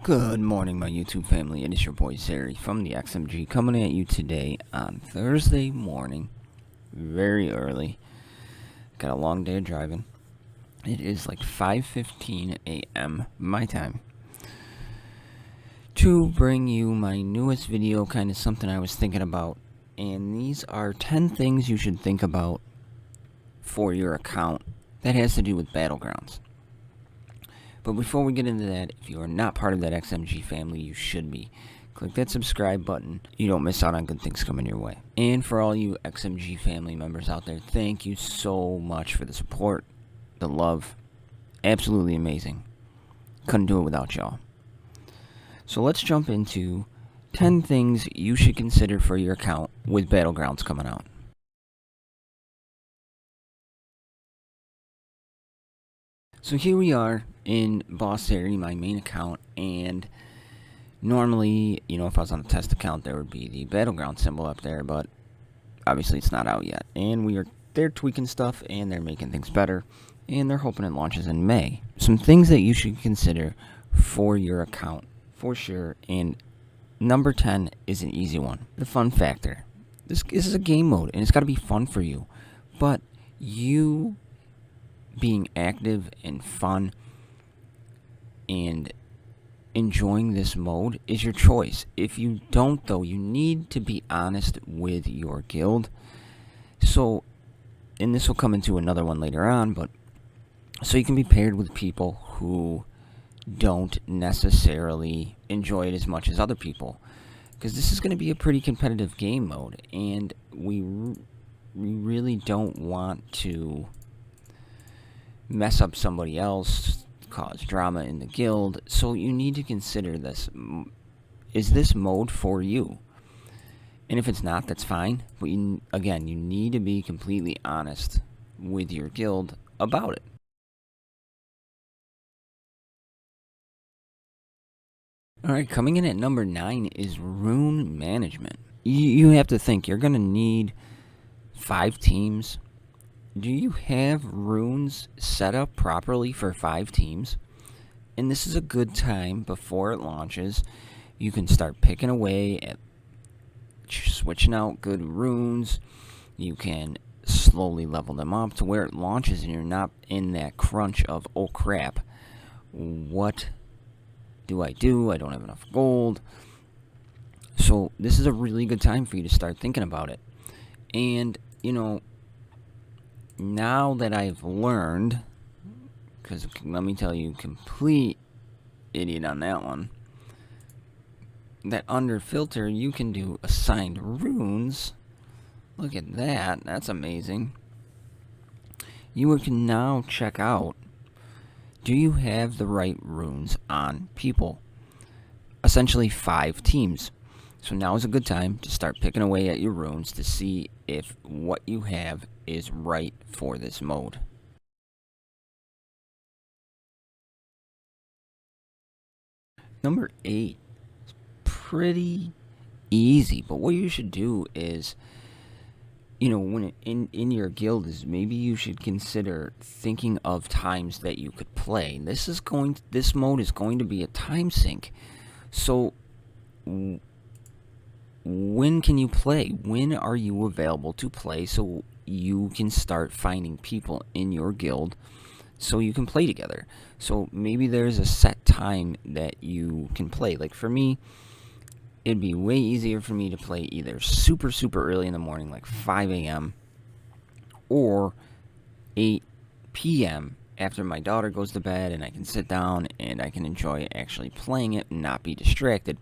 Good morning, my YouTube family. It is your boy Zeri from the XMG coming at you today on Thursday morning, very early. Got a long day of driving. It is like 5:15 a.m. my time to bring you my newest video, kind of something I was thinking about. And these are 10 things you should think about for your account that has to do with Battlegrounds. But before we get into that, if you are not part of that XMG family, you should be. Click that subscribe button. You don't miss out on good things coming your way. And for all you XMG family members out there, thank you so much for the support, the love. Absolutely amazing. Couldn't do it without y'all. So let's jump into 10 things you should consider for your account with Battlegrounds coming out. So here we are in Boss Area, my main account, and normally, if I was on a test account, there would be the Battleground symbol up there, but obviously it's not out yet. And they're tweaking stuff, and they're making things better, and they're hoping it launches in May. Some things that you should consider for your account, for sure, and number 10 is an easy one. The fun factor. This is a game mode, and it's got to be fun for you, but you being active and fun and enjoying this mode is your choice. If you don't, though, you need to be honest with your guild. So, and this will come into another one later on, but so you can be paired with people who don't necessarily enjoy it as much as other people, because this is going to be a pretty competitive game mode, and we really don't want to mess up somebody else, cause drama in the guild. So you need to consider this. Is this mode for you? And if it's not, that's fine. But again, you need to be completely honest with your guild about it. Alright, coming in at number 9 is rune management. You have to think, you're going to need 5 teams. Do you have runes set up properly for 5 teams? And this is a good time before it launches. You can start picking away at switching out good runes. You can slowly level them up to where it launches and you're not in that crunch of, oh crap, what do? I don't have enough gold. So this is a really good time for you to start thinking about it. And, now that I've learned, because let me tell you, complete idiot on that one, that under filter you can do assigned runes. Look at that, that's amazing. You can now check out, do you have the right runes on people? Essentially 5 teams. So now is a good time to start picking away at your runes to see if what you have is right for this mode. Number 8 is pretty easy, but what you should do is, when in your guild, is maybe you should consider thinking of times that you could play. This mode is going to be a time sink. So when can you play? When are you available to play so you can start finding people in your guild so you can play together? So maybe there's a set time that you can play. Like for me, it'd be way easier for me to play either super early in the morning, like 5 a.m. or 8 p.m. after my daughter goes to bed, and I can sit down and I can enjoy actually playing it and not be distracted.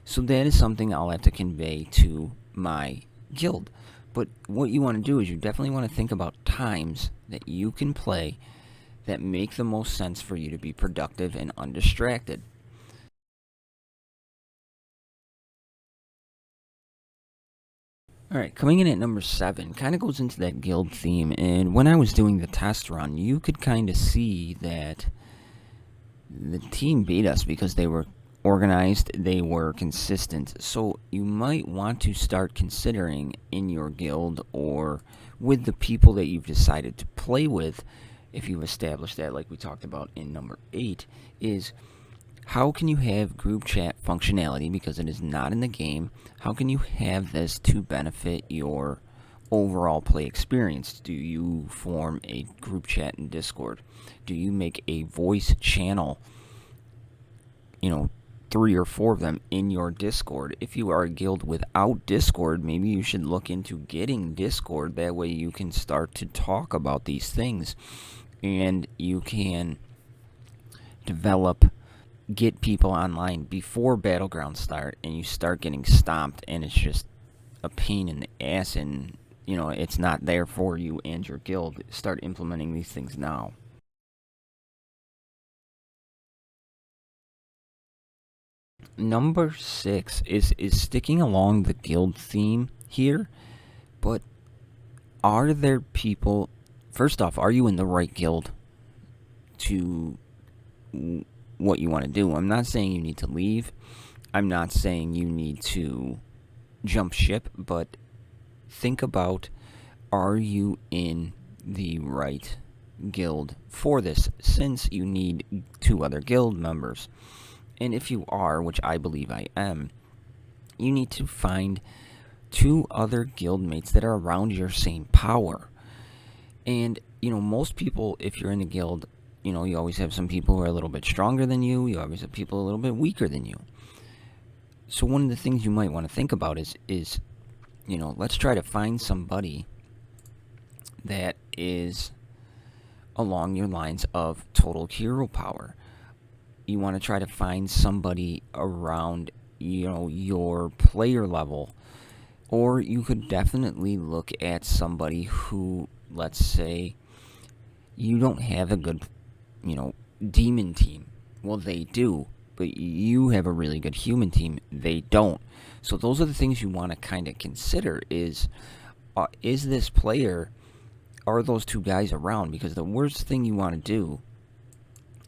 So that is something I'll have to convey to my guild. But what you want to do is you definitely want to think about times that you can play that make the most sense for you to be productive and undistracted. Alright, coming in at number 7, kind of goes into that guild theme, and when I was doing the test run, you could kind of see that the team beat us because they were organized, they were consistent. So you might want to start considering in your guild or with the people that you've decided to play with, if you've established that, like we talked about in number 8, is how can you have group chat functionality, because it is not in the game? How can you have this to benefit your overall play experience? Do you form a group chat in Discord? Do you make a voice channel, 3 or 4 of them in your Discord? If you are a guild without Discord, maybe you should look into getting Discord. That way you can start to talk about these things, and you can get people online before Battlegrounds start, and you start getting stomped, and it's just a pain in the ass, and it's not there for you and your guild. Start implementing these things now. Number 6 is sticking along the guild theme here, but are there people... First off, are you in the right guild to what you want to do? I'm not saying you need to leave. I'm not saying you need to jump ship, but think about, are you in the right guild for this, since you need 2 other guild members? And if you are, which I believe I am, you need to find 2 other guild mates that are around your same power. And, most people, if you're in a guild, you always have some people who are a little bit stronger than you. You always have people a little bit weaker than you. So one of the things you might want to think about is let's try to find somebody that is along your lines of total hero power. You want to try to find somebody around, your player level. Or you could definitely look at somebody who, let's say, you don't have a good, demon team. Well, they do, but you have a really good human team. They don't. So those are the things you want to kind of consider is this player, are those 2 guys around? Because the worst thing you want to do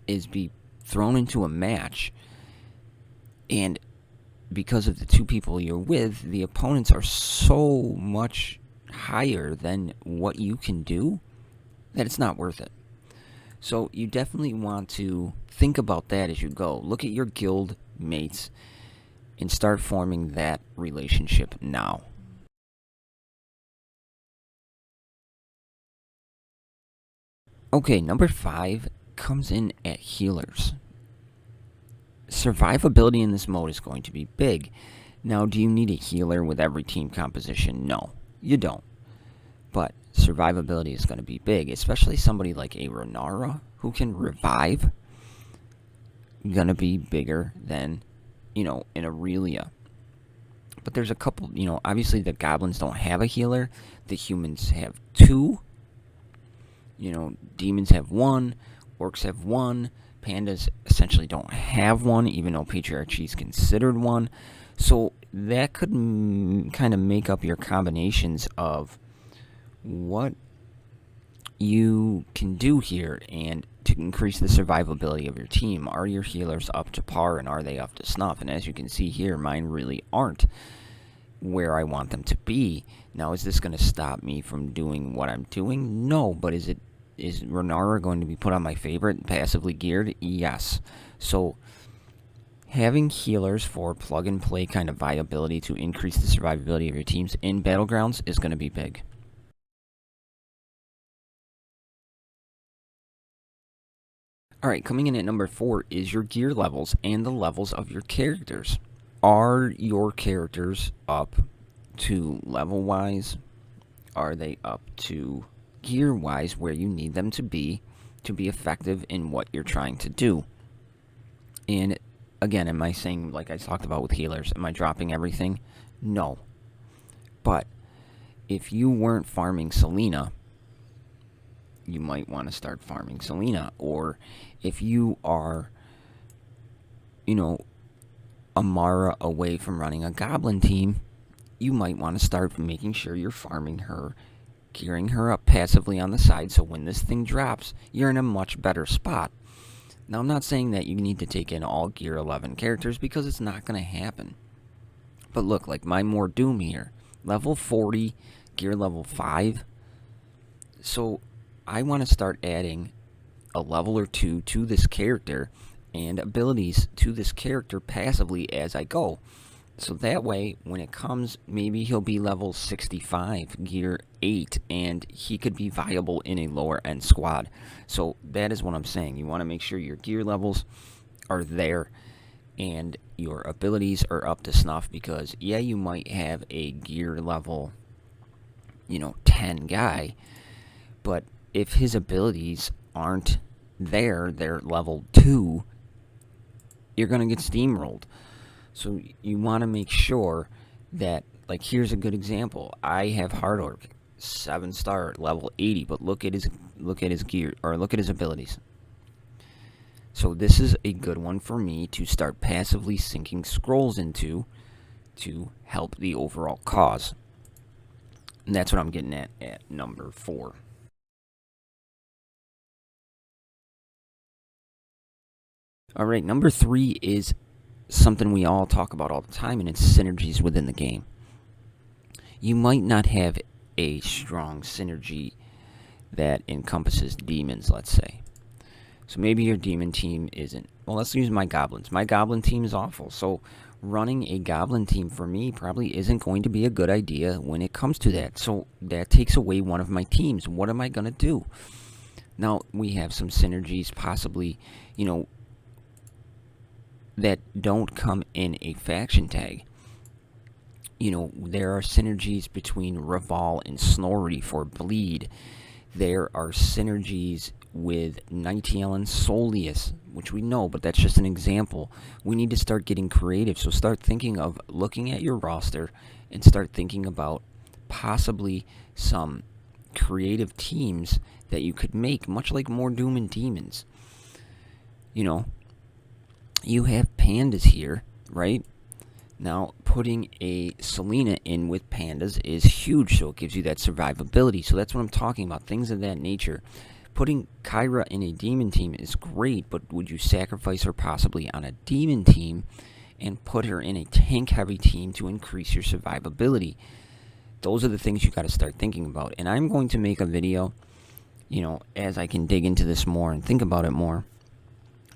is be thrown into a match, and because of the 2 people you're with, the opponents are so much higher than what you can do that it's not worth it. So you definitely want to think about that as you go. Look at your guild mates and start forming that relationship now. Okay, number 5 comes in at healers. Survivability in this mode is going to be big. Now, do you need a healer with every team composition? No, you don't. But survivability is going to be big, especially somebody like a Renara who can revive. Going to be bigger than, an Aurelia. But there's a couple, obviously the goblins don't have a healer. The humans have 2. Demons have 1. Orcs have 1. Pandas essentially don't have 1, even though Patriarchy is considered 1. So that could kind of make up your combinations of what you can do here and to increase the survivability of your team. Are your healers up to par, and are they up to snuff? And as you can see here, mine really aren't where I want them to be. Now, is this going to stop me from doing what I'm doing? No, but is Renara going to be put on my favorite, passively geared? Yes. So having healers for plug-and-play kind of viability to increase the survivability of your teams in Battlegrounds is going to be big. Alright, coming in at number 4 is your gear levels and the levels of your characters. Are your characters up to level-wise? Are they up to gear-wise where you need them to be effective in what you're trying to do? And again, am I saying, like I talked about with healers, am I dropping everything? No. But if you weren't farming Selena, you might want to start farming Selena. Or if you are, Amara away from running a goblin team, you might want to start making sure you're farming her, gearing her up passively on the side, so when this thing drops, you're in a much better spot. Now, I'm not saying that you need to take in all gear 11 characters, because it's not going to happen. But look, like my Mor'Doom here, level 40, gear level 5. So I want to start adding a level or 2 to this character and abilities to this character passively as I go. So that way, when it comes, maybe he'll be level 65, gear 8, and he could be viable in a lower end squad. So that is what I'm saying. You want to make sure your gear levels are there and your abilities are up to snuff, because yeah, you might have a gear level, 10 guy, but if his abilities aren't there, they're level 2, you're going to get steamrolled. So you want to make sure that, like, here's a good example. I have Hard Orc, 7-star, level 80, but look at his gear, or look at his abilities. So this is a good one for me to start passively sinking scrolls into to help the overall cause. And that's what I'm getting at number 4. Alright, number 3 is something we all talk about all the time, and it's synergies within the game. You might not have a strong synergy that encompasses demons, let's say. So maybe your demon team isn't. Well, let's use my goblins. My goblin team is awful. So running a goblin team for me probably isn't going to be a good idea when it comes to that. So that takes away one of my teams. What am I going to do? Now, we have some synergies possibly, that don't come in a faction tag. There are synergies between Raval and Snorri for bleed. There are synergies with Nightingale and Solius, which we know, but that's just an example. We need to start getting creative. So start thinking of looking at your roster and start thinking about possibly some creative teams that you could make, much like Mor'Doom and Demons. You have pandas here, right? Now, putting a Selena in with pandas is huge, so it gives you that survivability. So that's what I'm talking about, things of that nature. Putting Kyra in a demon team is great, but would you sacrifice her possibly on a demon team and put her in a tank-heavy team to increase your survivability? Those are the things you got to start thinking about. And I'm going to make a video, as I can dig into this more and think about it more,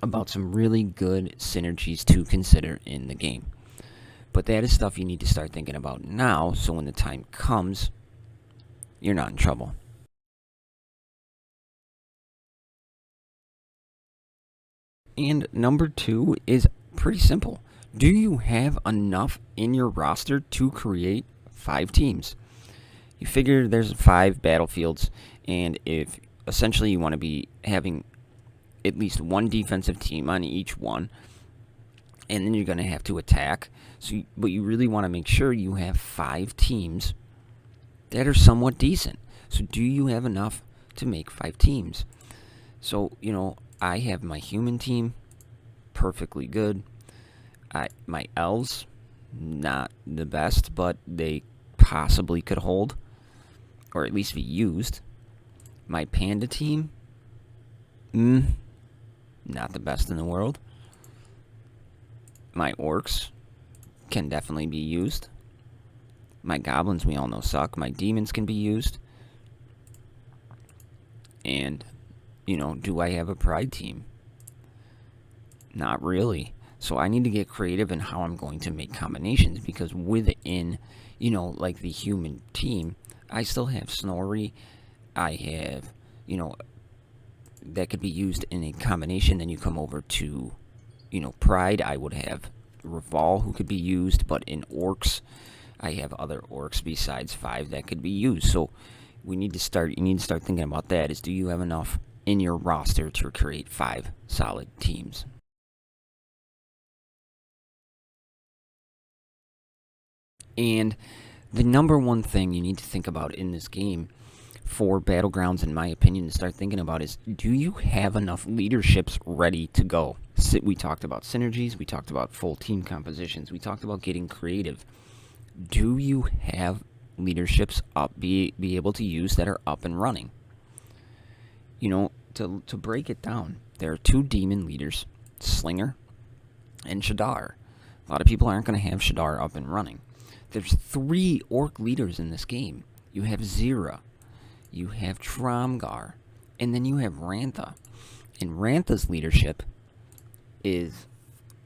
about some really good synergies to consider in the game. But that is stuff you need to start thinking about now, so when the time comes, you're not in trouble. And number 2 is pretty simple. Do you have enough in your roster to create 5 teams? You figure there's 5 battlefields, and if essentially you want to be having at least one defensive team on each one, and then you're going to have to attack. But you really want to make sure you have 5 teams that are somewhat decent. So do you have enough to make 5 teams? So, I have my human team, perfectly good. My elves, not the best, but they possibly could hold, or at least be used. My panda team, not the best in the world. My orcs can definitely be used. My goblins, we all know, suck. My demons can be used. And, do I have a pride team? Not really. So I need to get creative in how I'm going to make combinations, because within, like the human team, I still have Snorri. I have, that could be used in a combination. Then you come over to, Pride. I would have Raval, who could be used, but in Orcs, I have other Orcs besides 5 that could be used. So you need to start thinking about that, is do you have enough in your roster to create 5 solid teams? And the number one thing you need to think about in this game for Battlegrounds, in my opinion, to start thinking about is, do you have enough leaderships ready to go? We talked about synergies, we talked about full team compositions, we talked about getting creative. Do you have leaderships up, be able to use, that are up and running? To break it down, there are 2 demon leaders, Slinger and Shadar. A lot of people aren't going to have Shadar up and running. There's 3 orc leaders in this game. You have Zira, you have Tromgar, and then you have Rantha. And Rantha's leadership is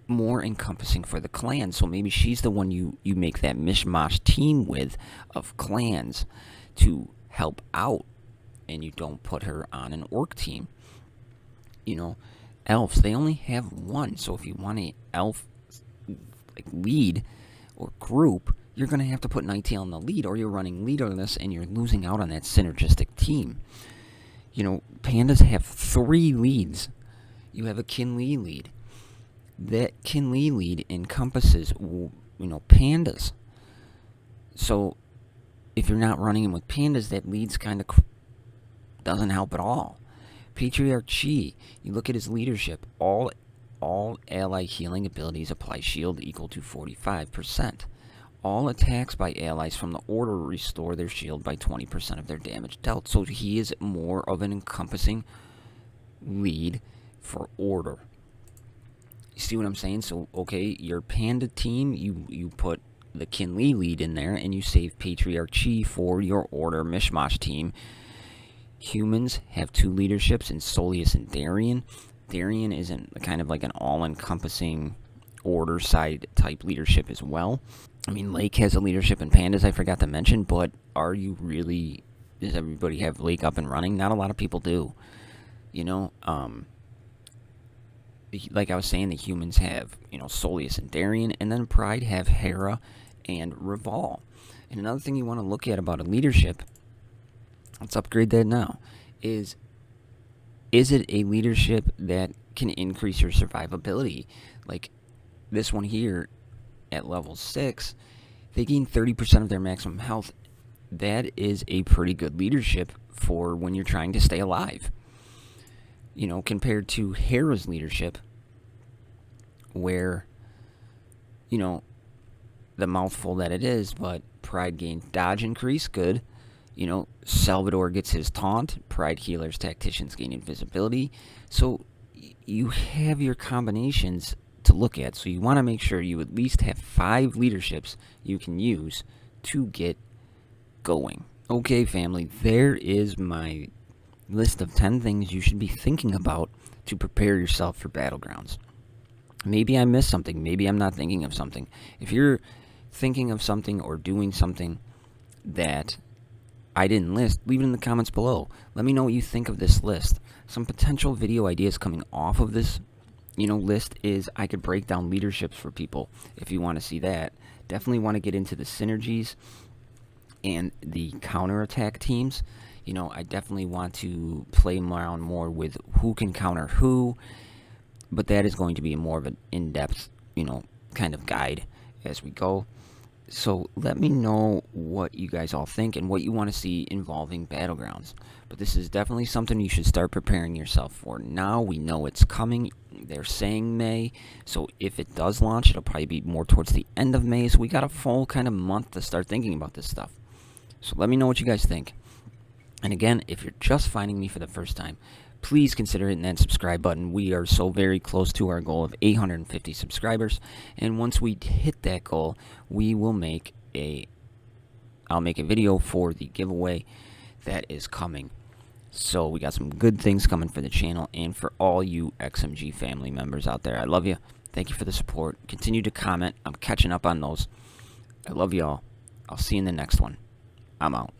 more encompassing for the clan. So maybe she's the one you make that mishmash team with of clans to help out, and you don't put her on an orc team. You know, elves, they only have one. So if you want a elf like lead or group, you're going to have to put Nightail in the lead, or you're running leaderless and you're losing out on that synergistic team. You know, pandas have 3 leads. You have a Kinli lead. That Kinli lead encompasses, pandas. So if you're not running him with pandas, that leads kind of doesn't help at all. Patriarch Chi, you look at his leadership. All ally healing abilities apply shield equal to 45%. All attacks by allies from the order restore their shield by 20% of their damage dealt. So he is more of an encompassing lead for order. You see what I'm saying? So, okay, your panda team, you put the Kinli lead in there, and you save Patriarch Chi for your order mishmash team. Humans have 2 leaderships in Soleus and Darien. Darien isn't kind of like an all-encompassing order side type leadership as well. I mean, Lake has a leadership in pandas, I forgot to mention, but are you really, does everybody have Lake up and running? Not a lot of people do. You know, like I was saying, the humans have, Soleus and Darien, and then Pride have Hera and Reval. And another thing you want to look at about a leadership, let's upgrade that now, is it a leadership that can increase your survivability? Like this one here at level 6, they gain 30% of their maximum health. That is a pretty good leadership for when you're trying to stay alive. Compared to Hera's leadership, where, the mouthful that it is, but Pride gained dodge increase, good. Salvador gets his taunt, Pride healers, tacticians gain invisibility. So you have your combinations to look at. So you want to make sure you at least have 5 leaderships you can use to get going. Okay, family, there is my list of 10 things you should be thinking about to prepare yourself for Battlegrounds. Maybe I missed something. Maybe I'm not thinking of something. If you're thinking of something or doing something that I didn't list, leave it in the comments below. Let me know what you think of this list. Some potential video ideas coming off of this, list is I could break down leaderships for people if you want to see that. Definitely want to get into the synergies and the counterattack teams. I definitely want to play around more with who can counter who, but that is going to be more of an in-depth, kind of guide as we go. So let me know what you guys all think and what you want to see involving Battlegrounds. But this is definitely something you should start preparing yourself for. Now we know it's coming. They're saying May, so if it does launch, it'll probably be more towards the end of May. So we got a full kind of month to start thinking about this stuff. So let me know what you guys think. And again, if you're just finding me for the first time, please consider hitting that subscribe button. We are so very close to our goal of 850 subscribers. And once we hit that goal, we will I'll make a video for the giveaway that is coming. So we got some good things coming for the channel and for all you XMG family members out there. I love you. Thank you for the support. Continue to comment. I'm catching up on those. I love y'all. I'll see you in the next one. I'm out.